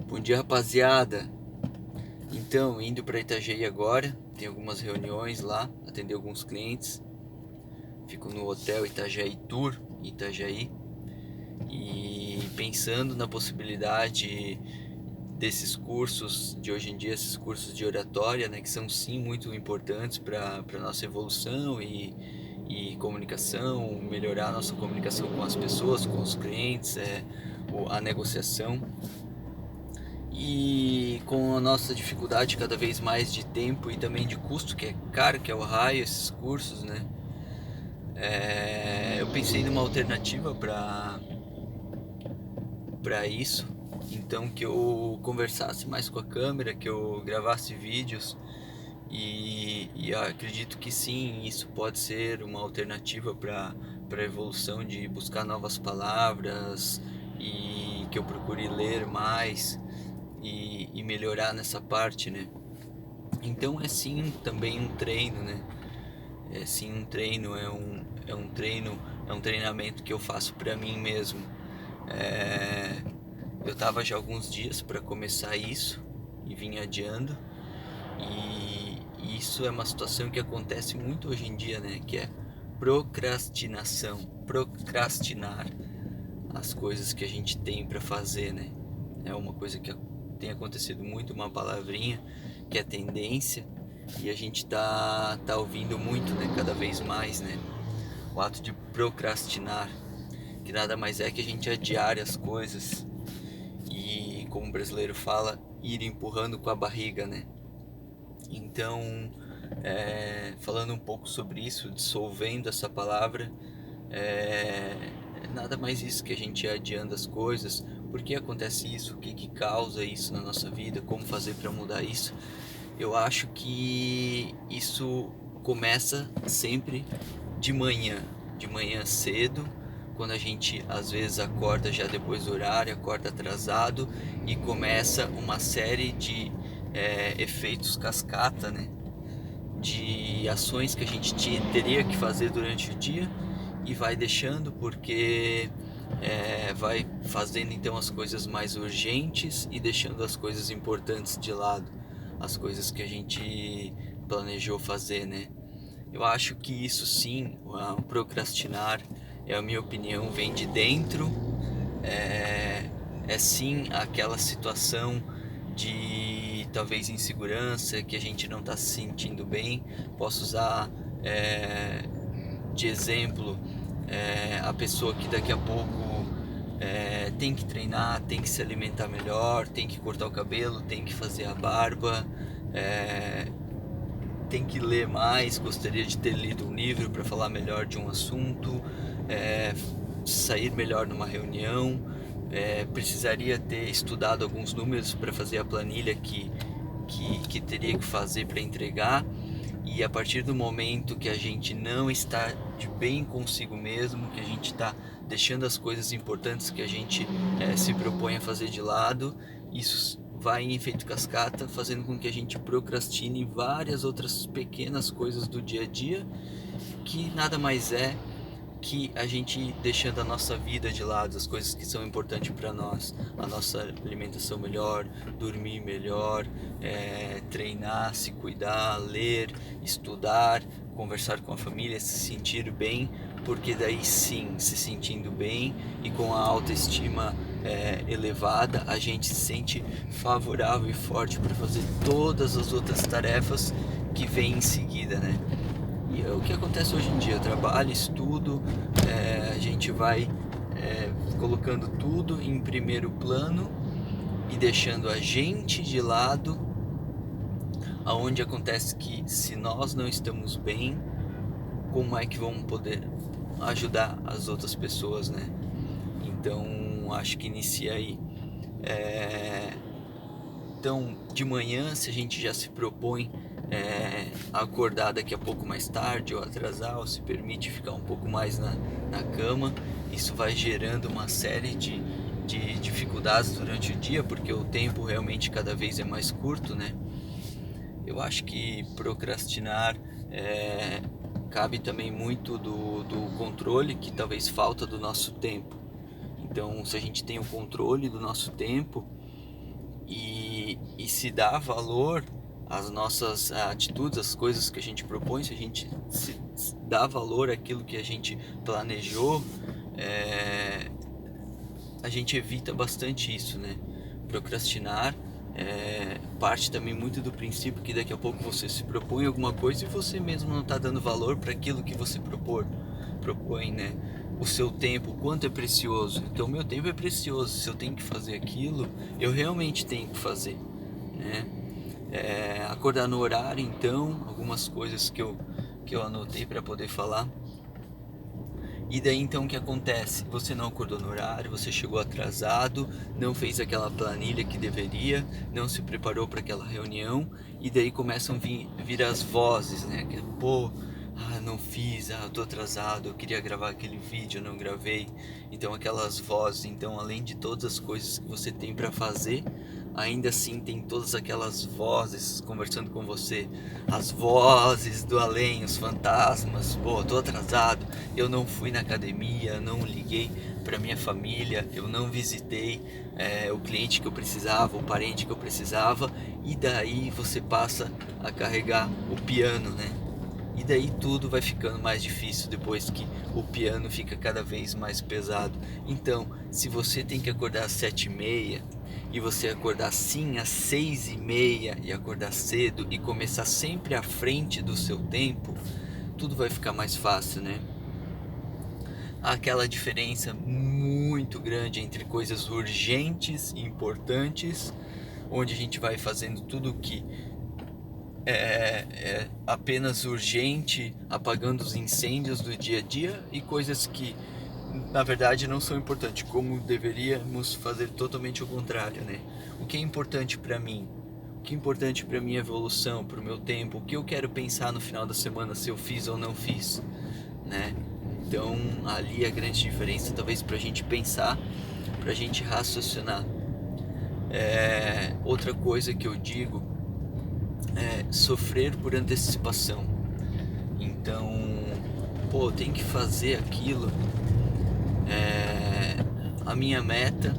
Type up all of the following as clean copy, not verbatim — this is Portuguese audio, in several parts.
Bom dia, rapaziada. Então, indo para Itajaí agora, tem algumas reuniões lá, atender alguns clientes. Fico no hotel Itajaí Tour, em Itajaí, e pensando na possibilidade desses cursos de hoje em dia, esses cursos de oratória, né, que são sim muito importantes para nossa evolução e comunicação, melhorar a nossa comunicação com as pessoas, com os clientes, a negociação. E com a nossa dificuldade cada vez mais de tempo e também de custo, que é caro, que é o raio, esses cursos, né? Eu pensei numa alternativa para isso, então que eu conversasse mais com a câmera, que eu gravasse vídeos e acredito que sim, isso pode ser uma alternativa para a evolução de buscar novas palavras e que eu procure ler mais e melhorar nessa parte, né? Então é sim também um treino, né? É sim um treino, é um treinamento que eu faço para mim mesmo. É, eu tava já alguns dias para começar isso e vim adiando e isso é uma situação que acontece muito hoje em dia, né? Que é procrastinação, procrastinar as coisas que a gente tem para fazer, né? É uma coisa que tem acontecido muito, uma palavrinha que é tendência e a gente tá ouvindo muito, né? Cada vez mais, né? O ato de procrastinar, que nada mais é que a gente adiar as coisas e, como o brasileiro fala, ir empurrando com a barriga, né? Então, falando um pouco sobre isso, dissolvendo essa palavra, é, nada mais isso que a gente ir adiando as coisas. Por que acontece isso? O que que causa isso na nossa vida? Como fazer para mudar isso? Eu acho que isso começa sempre de manhã cedo, quando a gente às vezes acorda já depois do horário, acorda atrasado e começa uma série de efeitos cascata, né? De ações que a gente teria que fazer durante o dia e vai deixando porque vai fazendo então as coisas mais urgentes e deixando as coisas importantes de lado, as coisas que a gente planejou fazer, né? Eu acho que isso sim, o procrastinar, é a minha opinião, vem de dentro, é sim aquela situação de talvez insegurança, que a gente não está se sentindo bem. Posso usar de exemplo a pessoa que daqui a pouco tem que treinar, tem que se alimentar melhor, tem que cortar o cabelo, tem que fazer a barba, tem que ler mais, gostaria de ter lido um livro para falar melhor de um assunto, é, sair melhor numa reunião, precisaria ter estudado alguns números para fazer a planilha que teria que fazer para entregar. E a partir do momento que a gente não está de bem consigo mesmo, que a gente está deixando as coisas importantes que a gente se propõe a fazer de lado, isso vai em efeito cascata, fazendo com que a gente procrastine várias outras pequenas coisas do dia a dia, que nada mais é que a gente deixando a nossa vida de lado, as coisas que são importantes para nós, a nossa alimentação melhor, dormir melhor, treinar, se cuidar, ler, estudar, conversar com a família, se sentir bem, porque daí sim, se sentindo bem e com a autoestima elevada, a gente se sente favorável e forte para fazer todas as outras tarefas que vêm em seguida, né? E é o que acontece hoje em dia, eu trabalho, estudo, a gente vai colocando tudo em primeiro plano e deixando a gente de lado, aonde acontece que se nós não estamos bem, como é que vamos poder ajudar as outras pessoas, né? Então acho que inicia aí. Então, de manhã, se a gente já se propõe a acordar daqui a pouco mais tarde ou atrasar, ou se permite ficar um pouco mais na cama, isso vai gerando uma série de dificuldades durante o dia, porque o tempo realmente cada vez é mais curto, né? Eu acho que procrastinar cabe também muito do controle, que talvez falta do nosso tempo. Então, se a gente tem o controle do nosso tempo, e se dá valor às nossas atitudes, às coisas que a gente propõe, se a gente se dá valor àquilo que a gente planejou, a gente evita bastante isso, né? Procrastinar parte também muito do princípio que daqui a pouco você se propõe alguma coisa e você mesmo não está dando valor para aquilo que você propõe, né? O seu tempo, o quanto é precioso. Então, meu tempo é precioso. Se eu tenho que fazer aquilo, eu realmente tenho que fazer, né? Acordar no horário, então, algumas coisas que eu anotei para poder falar. E daí então o que acontece? Você não acordou no horário, você chegou atrasado, não fez aquela planilha que deveria, não se preparou para aquela reunião, e daí começam a vir as vozes, né? Que, pô, não fiz, eu tô atrasado, eu queria gravar aquele vídeo, eu não gravei. Então aquelas vozes, então além de todas as coisas que você tem para fazer, ainda assim tem todas aquelas vozes conversando com você, as vozes do além, os fantasmas. Pô, tô atrasado, eu não fui na academia, não liguei para minha família, eu não visitei o cliente que eu precisava, o parente que eu precisava, e daí você passa a carregar o piano, né? E daí tudo vai ficando mais difícil depois que o piano fica cada vez mais pesado. Então, se você tem que acordar às 7h30 e você acordar sim às 6h30 e acordar cedo e começar sempre à frente do seu tempo, tudo vai ficar mais fácil, né? Há aquela diferença muito grande entre coisas urgentes e importantes, onde a gente vai fazendo tudo que é apenas urgente, apagando os incêndios do dia a dia, e coisas que na verdade não são importantes, como deveríamos fazer totalmente o contrário, né? O que é importante para mim? O que é importante para minha evolução, para o meu tempo? O que eu quero pensar no final da semana, se eu fiz ou não fiz, né? Então ali a grande diferença, talvez, para a gente pensar, para a gente raciocinar. Outra coisa que eu digo é sofrer por antecipação. Então, pô, tem que fazer aquilo. A minha meta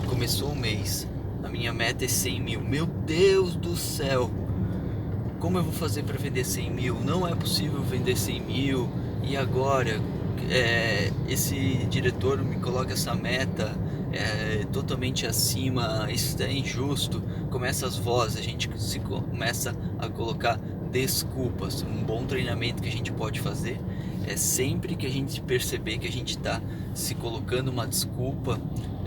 começou o mês. A minha meta é 100 mil. Meu Deus do céu! Como eu vou fazer para vender 100 mil? Não é possível vender 100 mil. E agora? Esse diretor me coloca essa meta totalmente acima. Isso é injusto. Começa as vozes, a gente começa a colocar desculpas. Um bom treinamento que a gente pode fazer é sempre que a gente perceber que a gente está se colocando uma desculpa,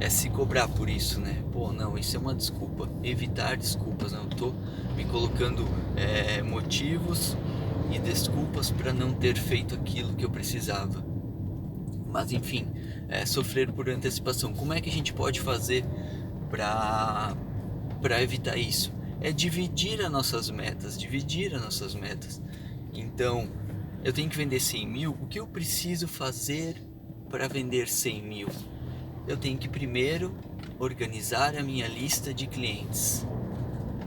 se cobrar por isso, né? Pô, não, isso é uma desculpa. Evitar desculpas, não. Eu tô me colocando motivos e desculpas para não ter feito aquilo que eu precisava. Mas enfim, sofrer por antecipação. Como é que a gente pode fazer para evitar isso? É dividir as nossas metas, Então, eu tenho que vender 100 mil, o que eu preciso fazer para vender 100 mil? Eu tenho que primeiro organizar a minha lista de clientes.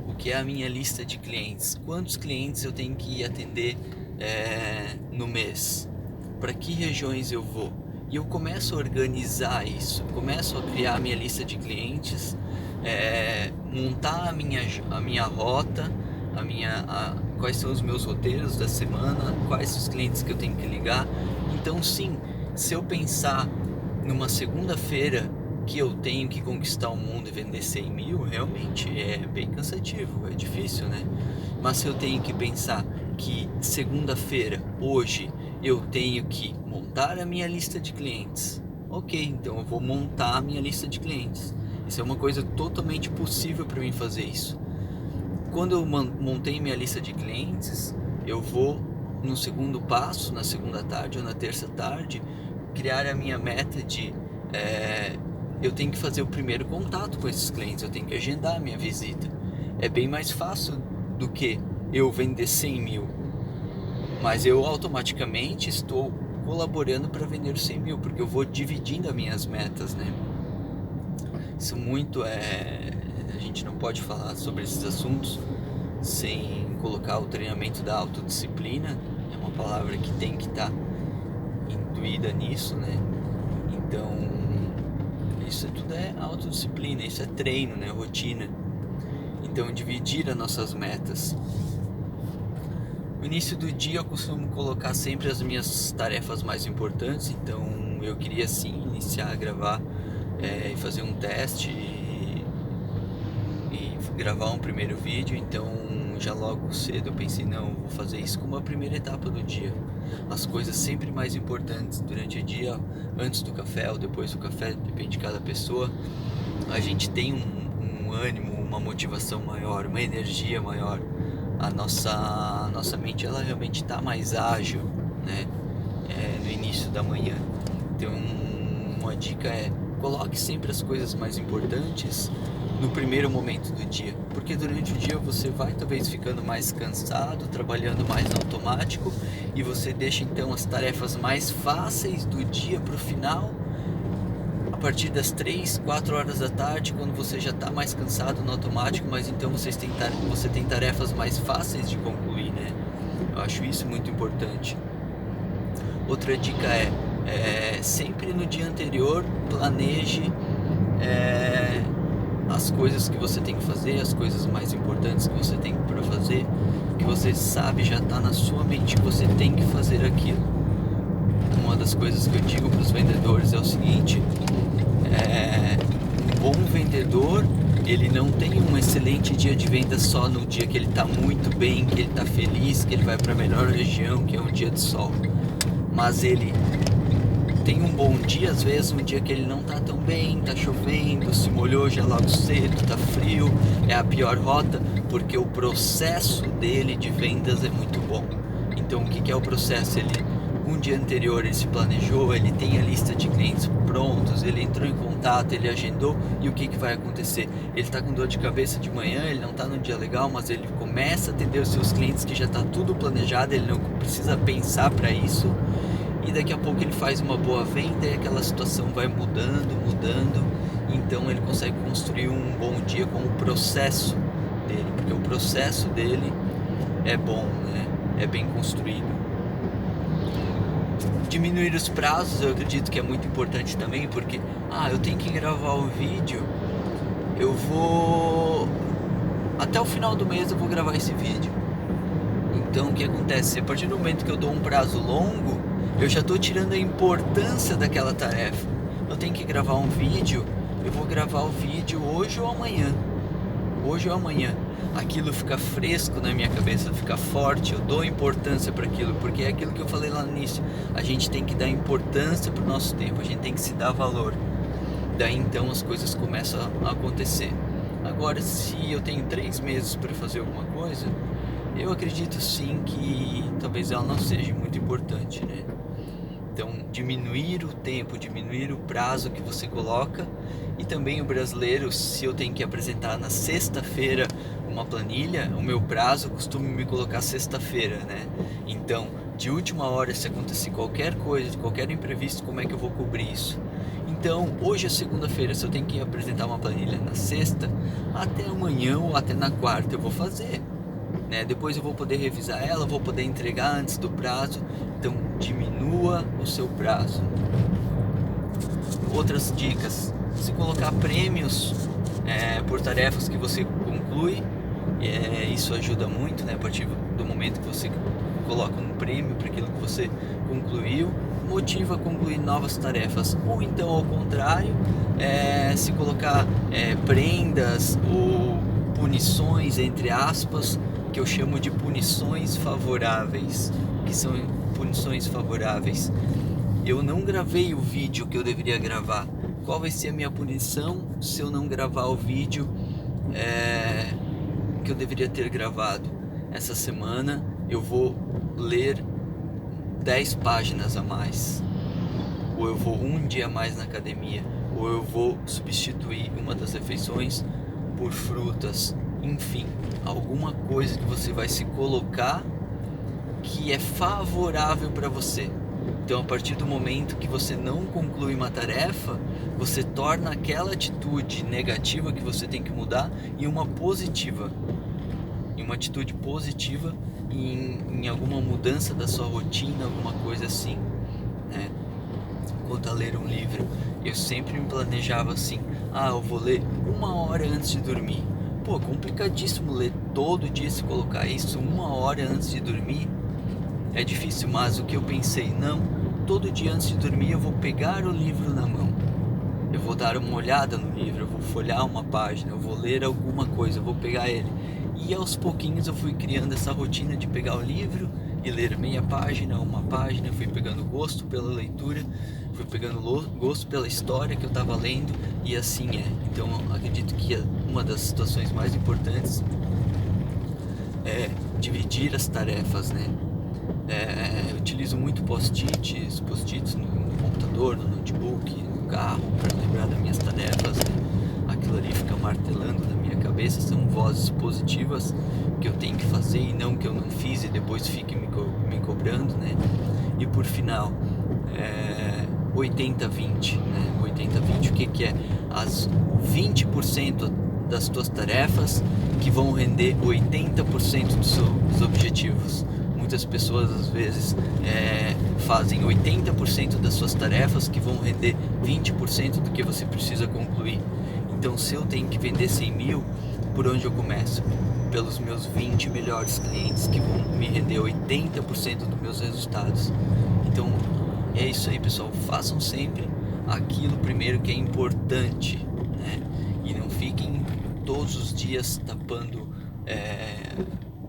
O que é a minha lista de clientes? Quantos clientes eu tenho que atender no mês? Para que regiões eu vou? E eu começo a organizar isso, começo a criar a minha lista de clientes, montar a minha rota, quais são os meus roteiros da semana, quais os clientes que eu tenho que ligar. Então sim, se eu pensar numa segunda-feira que eu tenho que conquistar o mundo e vender 100 mil, realmente é bem cansativo, é difícil, né? Mas se eu tenho que pensar que segunda-feira, hoje, eu tenho que montar a minha lista de clientes, ok, então eu vou montar a minha lista de clientes. Isso é uma coisa totalmente possível para mim fazer isso. Quando eu montei minha lista de clientes, eu vou no segundo passo, na segunda tarde ou na terça tarde, criar a minha meta de eu tenho que fazer o primeiro contato com esses clientes, eu tenho que agendar a minha visita. É bem mais fácil do que eu vender 100 mil, mas eu automaticamente estou colaborando para vender 100 mil, porque eu vou dividindo as minhas metas, né? Isso muito a gente não pode falar sobre esses assuntos sem colocar o treinamento da autodisciplina. É uma palavra que tem que estar intuída nisso, né? Então isso tudo é autodisciplina, isso é treino, né? Rotina. Então, dividir as nossas metas. No início do dia eu costumo colocar sempre as minhas tarefas mais importantes, então eu queria sim iniciar a gravar e fazer um teste e gravar um primeiro vídeo. Então já logo cedo eu pensei, não, vou fazer isso como a primeira etapa do dia. As coisas sempre mais importantes durante o dia, antes do café ou depois do café, depende de cada pessoa. A gente tem um ânimo, uma motivação maior, uma energia maior. A nossa mente, ela realmente está mais ágil, né? No início da manhã. Então uma dica é: coloque sempre as coisas mais importantes no primeiro momento do dia, porque durante o dia você vai talvez ficando mais cansado, trabalhando mais no automático, e você deixa então as tarefas mais fáceis do dia para o final, a partir das 3, 4 horas da tarde, quando você já está mais cansado no automático, mas então você tem tarefas mais fáceis de concluir, né? Eu acho isso muito importante. Outra dica é sempre no dia anterior planeje as coisas que você tem que fazer, as coisas mais importantes que você tem para fazer, que você sabe, já está na sua mente que você tem que fazer aquilo. Uma das coisas que eu digo para os vendedores é o seguinte: um bom vendedor, ele não tem um excelente dia de venda só no dia que ele está muito bem, que ele está feliz, que ele vai para a melhor região, que é um dia de sol, mas ele tem um bom dia, às vezes um dia que ele não tá tão bem, tá chovendo, se molhou já logo cedo, tá frio, é a pior rota, porque o processo dele de vendas é muito bom. Então o que é o processo? Um dia anterior ele se planejou, ele tem a lista de clientes prontos, ele entrou em contato, ele agendou, e o que vai acontecer? Ele tá com dor de cabeça de manhã, ele não tá num dia legal, mas ele começa a atender os seus clientes que já tá tudo planejado, ele não precisa pensar para isso. E daqui a pouco ele faz uma boa venda e aquela situação vai mudando, então ele consegue construir um bom dia com o processo dele, porque o processo dele é bom, né? É bem construído. Diminuir os prazos, eu acredito que é muito importante também, porque eu tenho que gravar o vídeo, eu vou até o final do mês eu vou gravar esse vídeo. Então o que acontece? A partir do momento que eu dou um prazo longo, eu já estou tirando a importância daquela tarefa. Eu tenho que gravar um vídeo, eu vou gravar o vídeo hoje ou amanhã. Aquilo fica fresco na minha cabeça, fica forte, eu dou importância para aquilo, porque é aquilo que eu falei lá no início. A gente tem que dar importância para o nosso tempo, a gente tem que se dar valor. Daí então as coisas começam a acontecer. Agora, se eu tenho 3 meses para fazer alguma coisa, eu acredito sim que talvez ela não seja muito importante, né? Então, diminuir o tempo, diminuir o prazo que você coloca. E também o brasileiro, se eu tenho que apresentar na sexta-feira uma planilha, o meu prazo costuma me colocar sexta-feira, né? Então, de última hora, se acontecer qualquer coisa, qualquer imprevisto, como é que eu vou cobrir isso? Então, hoje é segunda-feira, se eu tenho que apresentar uma planilha na sexta, até amanhã ou até na quarta eu vou fazer. Depois eu vou poder revisar ela, vou poder entregar antes do prazo. Então diminua o seu prazo. Outras dicas: se colocar prêmios por tarefas que você conclui, isso ajuda muito, né? A partir do momento que você coloca um prêmio para aquilo que você concluiu, motiva a concluir novas tarefas. Ou então ao contrário, se colocar prendas ou punições, entre aspas, que eu chamo de punições favoráveis. Que são punições favoráveis? Eu não gravei o vídeo que eu deveria gravar. Qual vai ser a minha punição se eu não gravar o vídeo que eu deveria ter gravado? Essa semana eu vou ler 10 páginas a mais, ou eu vou um dia a mais na academia, ou eu vou substituir uma das refeições por frutas. Enfim, alguma coisa que você vai se colocar que é favorável para você. Então, a partir do momento que você não conclui uma tarefa, você torna aquela atitude negativa que você tem que mudar em uma positiva, em uma atitude positiva, em alguma mudança da sua rotina, alguma coisa assim, né? Quanto a ler um livro, Eu sempre me planejava assim: ah, eu vou ler 1 hora antes de dormir. Pô, complicadíssimo ler todo dia, se colocar isso 1 hora antes de dormir. É difícil, mas o que eu pensei, não, todo dia antes de dormir eu vou pegar o livro na mão. Eu vou dar uma olhada no livro, eu vou folhear uma página, eu vou ler alguma coisa, eu vou pegar ele. E aos pouquinhos eu fui criando essa rotina de pegar o livro e ler meia página, uma página, eu fui pegando gosto pela leitura, fui pegando gosto pela história que eu estava lendo, e assim é. Então acredito que uma das situações mais importantes é dividir as tarefas, né? Eu utilizo muito post-its no computador, no notebook, no carro, para lembrar das minhas tarefas, né? Aquilo ali fica martelando na minha cabeça, são vozes positivas que eu tenho que fazer e não que eu não fiz e depois fique me cobrando, né? E por final, 80-20, né? 80-20, o que é? As 20% das tuas tarefas que vão render 80% dos seus objetivos. Muitas pessoas às vezes fazem 80% das suas tarefas que vão render 20% do que você precisa concluir. Então, se eu tenho que vender 100 mil, por onde eu começo? Pelos meus 20 melhores clientes que vão me render 80% dos meus resultados. Então, é isso aí, pessoal. Façam sempre aquilo primeiro que é importante, né? E não fiquem todos os dias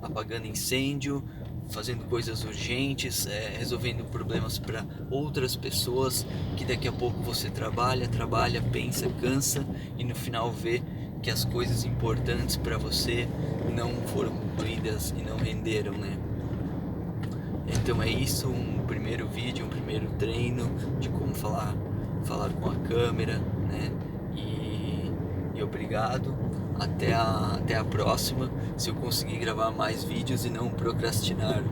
apagando incêndio, fazendo coisas urgentes, resolvendo problemas para outras pessoas, que daqui a pouco você trabalha, pensa, cansa e no final vê que as coisas importantes para você não foram cumpridas e não renderam, né? Então é isso, um primeiro vídeo, um primeiro treino de como falar com a câmera, né? E obrigado, até a próxima, se eu conseguir gravar mais vídeos e não procrastinar.